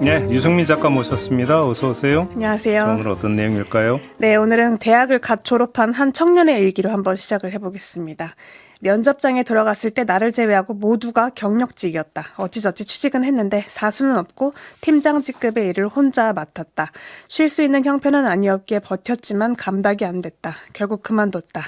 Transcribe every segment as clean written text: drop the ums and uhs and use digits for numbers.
네, 유승민 작가 모셨습니다. 어서 오세요. 안녕하세요. 자, 오늘 어떤 내용일까요? 네, 오늘은 대학을 갓 졸업한 한 청년의 일기로 한번 시작을 해보겠습니다. 면접장에 들어갔을 때 나를 제외하고 모두가 경력직이었다. 어찌저찌 취직은 했는데 사수는 없고 팀장직급의 일을 혼자 맡았다. 쉴 수 있는 형편은 아니었기에 버텼지만 감당이 안 됐다. 결국 그만뒀다.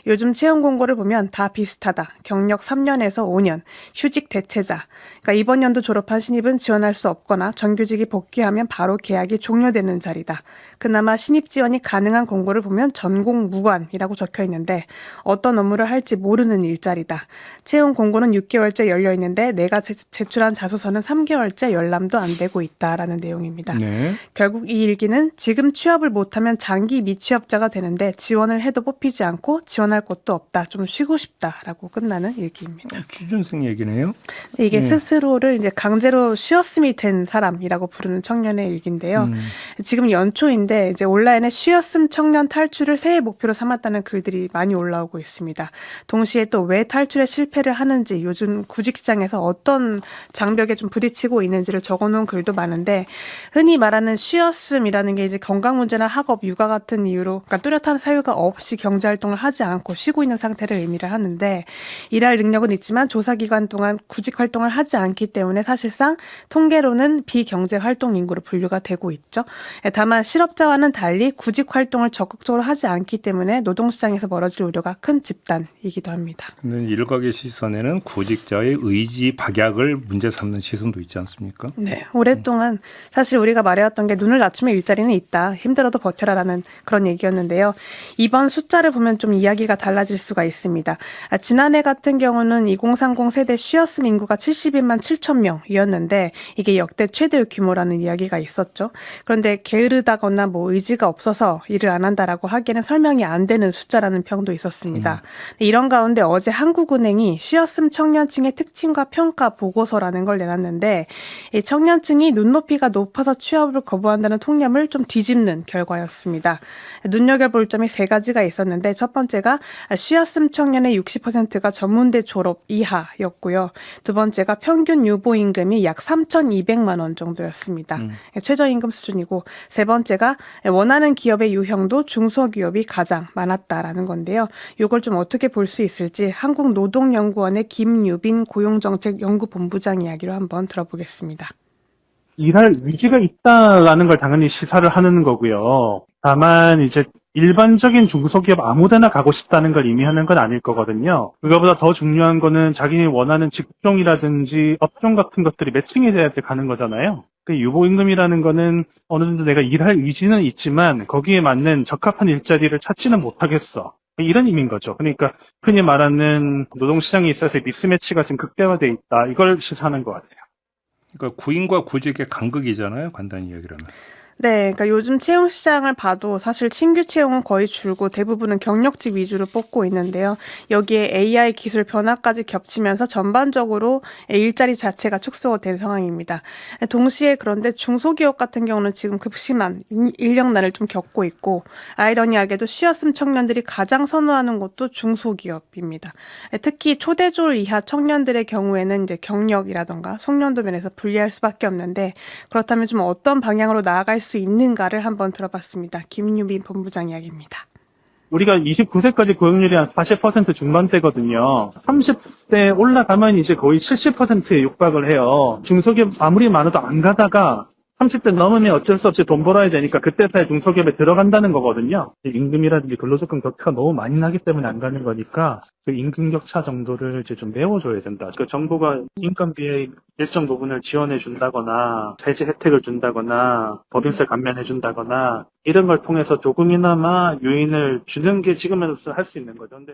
요즘 채용 공고를 보면 다 비슷하다. 경력 3년에서 5년, 휴직 대체자. 그러니까 이번 연도 졸업한 신입은 지원할 수 없거나 정규직이 복귀하면 바로 계약이 종료되는 자리다. 그나마 신입 지원이 가능한 공고를 보면 전공 무관이라고 적혀 있는데 어떤 업무를 할지 모르는 일자리다. 채용 공고는 6개월째 열려 있는데 내가 제출한 자소서는 3개월째 열람도 안 되고 있다라는 내용입니다. 네. 결국 이 일기는 지금 취업을 못하면 장기 미취업자가 되는데 지원을 해도 뽑히지 않고 지원할 곳도 없다. 좀 쉬고 싶다라고 끝나는 일기입니다. 취준생 얘기네요. 근데 이게 스스로를 이제 강제로 쉬었음이 된 사람이라고 부르는 청년의 일기인데요. 지금 연초인데 이제 온라인에 쉬었음 청년 탈출을 새해 목표로 삼았다는 글들이 많이 올라오고 있습니다. 동시에 또 왜 탈출에 실패를 하는지 요즘 구직시장에서 어떤 장벽에 좀 부딪히고 있는지를 적어놓은 글도 많은데 흔히 말하는 쉬었음이라는 게 이제 건강 문제나 학업, 육아 같은 이유로 그러니까 뚜렷한 사유가 없이 경제활동을 하지 않고 쉬고 있는 상태를 의미를 하는데 일할 능력은 있지만 조사기간 동안 구직활동을 하지 않기 때문에 사실상 통계로는 비경제활동 인구로 분류가 되고 있죠. 다만 실업자와는 달리 구직활동을 적극적으로 하지 않기 때문에 노동시장에서 벌어질 우려가 큰 집단이기도 합니다. 근데 일각의 시선에는 구직자의 의지 박약을 문제 삼는 시선도 있지 않습니까? 네, 오랫동안 사실 우리가 말해왔던 게 눈을 낮추면 일자리는 있다. 힘들어도 버텨라라는 그런 얘기였는데요. 이번 숫자를 보면 좀 이야기가 달라질 수가 있습니다. 지난해 같은 경우는 2030 세대 쉬었음 인구가 71만 7천 명이었는데 이게 역대 최대 규모라는 이야기가 있었죠. 그런데 게으르다거나 뭐 의지가 없어서 일을 안 한다라고 하기에는 설명이 안 되는 숫자라는 평도 있었습니다. 이런 가운데 어제 한국은행이 쉬었음 청년층의 특징과 평가 보고서라는 걸 내놨는데 이 청년층이 눈높이가 높아서 취업을 거부한다는 통념을 좀 뒤집는 결과였습니다. 눈여겨볼 점이 세 가지가 있었는데 첫 번째가 쉬었음 청년의 60%가 전문대 졸업 이하였고요. 두 번째가 평균 유보임금이 약 3,200만 원 정도였습니다. 최저임금 수준이고 세 번째가 원하는 기업의 유형도 중소기업이 가장 많았다라는 건데요. 이걸 좀 어떻게 볼 수 있을지 한국노동연구원의 김유빈 고용정책연구본부장 이야기로 한번 들어보겠습니다. 일할 의지가 있다라는 걸 당연히 시사를 하는 거고요. 다만 이제 일반적인 중소기업 아무데나 가고 싶다는 걸 의미하는 건 아닐 거거든요. 그거보다 더 중요한 거는 자기가 원하는 직종이라든지 업종 같은 것들이 매칭이 돼야 가는 거잖아요. 그 유보임금이라는 거는 어느 정도 내가 일할 의지는 있지만 거기에 맞는 적합한 일자리를 찾지는 못하겠어. 이런 의미인 거죠. 그러니까 흔히 말하는 노동시장에 있어서 미스매치가 지금 극대화돼 있다. 이걸 시사하는 것 같아요. 그러니까 구인과 구직의 간극이잖아요. 간단히 이야기하면. 네, 그러니까 요즘 채용 시장을 봐도 사실 신규 채용은 거의 줄고 대부분은 경력직 위주로 뽑고 있는데요. 여기에 AI 기술 변화까지 겹치면서 전반적으로 일자리 자체가 축소된 상황입니다. 동시에 그런데 중소기업 같은 경우는 지금 급심한 인력난을 좀 겪고 있고 아이러니하게도 쉬었음 청년들이 가장 선호하는 곳도 중소기업입니다. 특히 초대졸 이하 청년들의 경우에는 이제 경력이라던가 숙련도 면에서 불리할 수밖에 없는데 그렇다면 좀 어떤 방향으로 나아갈 수 있는가를 한번 들어봤습니다. 김유빈 본부장 이야기입니다. 우리가 29세까지 고용률이 한 40% 중반대거든요. 30대 올라가면 이제 거의 70%에 육박을 해요. 중소기업 아무리 많아도 안 가다가 30대 넘으면 어쩔 수 없이 돈 벌어야 되니까 그때서야 중소기업에 들어간다는 거거든요. 임금이라든지 근로조건 격차가 너무 많이 나기 때문에 안 가는 거니까 그 임금 격차 정도를 이제 좀 메워줘야 된다. 그 정부가 인건비의 일정 부분을 지원해 준다거나 세제 혜택을 준다거나 법인세 감면해 준다거나 이런 걸 통해서 조금이나마 요인을 주는 게 지금으로서 할 수 있는 거죠. 근데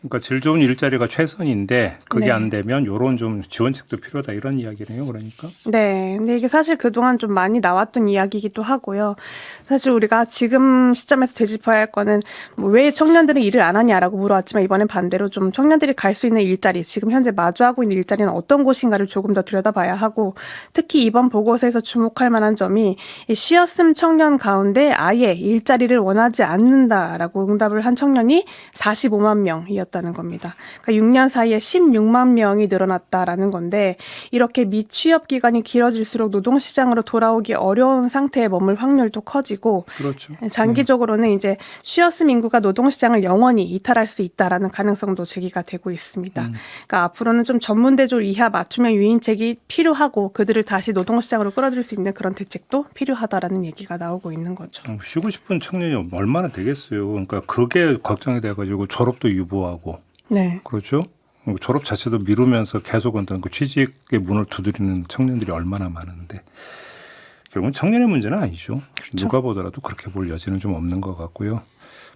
그러니까 질 좋은 일자리가 최선인데 그게 네. 안 되면 이런 좀 지원책도 필요하다 이런 이야기네요. 그러니까. 네, 근데 이게 사실 그동안 좀 많이 나왔던 이야기이기도 하고요. 사실 우리가 지금 시점에서 되짚어야 할 거는 뭐 왜 청년들은 일을 안 하냐라고 물어왔지만 이번엔 반대로 좀 청년들이 갈 수 있는 일자리, 지금 현재 마주하고 있는 일자리는 어떤 곳인가를 조금 더 들여다봐야 하고 특히 이번 보고서에서 주목할 만한 점이 이 쉬었음 청년 가운데 아예 일자리를 원하지 않는다라고 응답을 한 청년이 45만 명이었다. 많아졌다는 겁니다. 그러니까 6년 사이에 16만 명이 늘어났다라는 건데 이렇게 미취업 기간이 길어질수록 노동시장으로 돌아오기 어려운 상태에 머물 확률도 커지고 그렇죠. 장기적으로는 이제 쉬었음 인구가 노동시장을 영원히 이탈할 수 있다라는 가능성도 제기가 되고 있습니다. 그러니까 앞으로는 좀 전문대졸 이하 맞춤형 유인책이 필요하고 그들을 다시 노동시장으로 끌어들일 수 있는 그런 대책도 필요하다라는 얘기가 나오고 있는 거죠. 쉬고 싶은 청년이 얼마나 되겠어요. 그러니까 그게 걱정이 돼가지고 졸업도 유보하고 네. 그렇죠. 졸업 자체도 미루면서 계속 어떤 그 취직의 문을 두드리는 청년들이 얼마나 많은데 결국은 청년의 문제는 아니죠. 그렇죠. 누가 보더라도 그렇게 볼 여지는 좀 없는 것 같고요.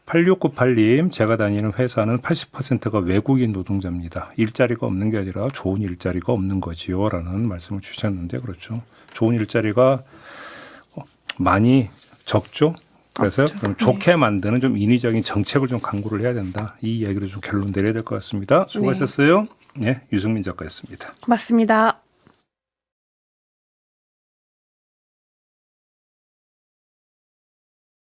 8698님, 제가 다니는 회사는 80%가 외국인 노동자입니다. 일자리가 없는 게 아니라 좋은 일자리가 없는 거지요. 라는 말씀을 주셨는데 그렇죠. 좋은 일자리가 많이 적죠. 그래서 그럼 좋게 만드는 좀 인위적인 정책을 좀 강구를 해야 된다. 이 이야기로 좀 결론 내려야 될 것 같습니다. 수고하셨어요. 네, 유승민 작가였습니다. 맞습니다.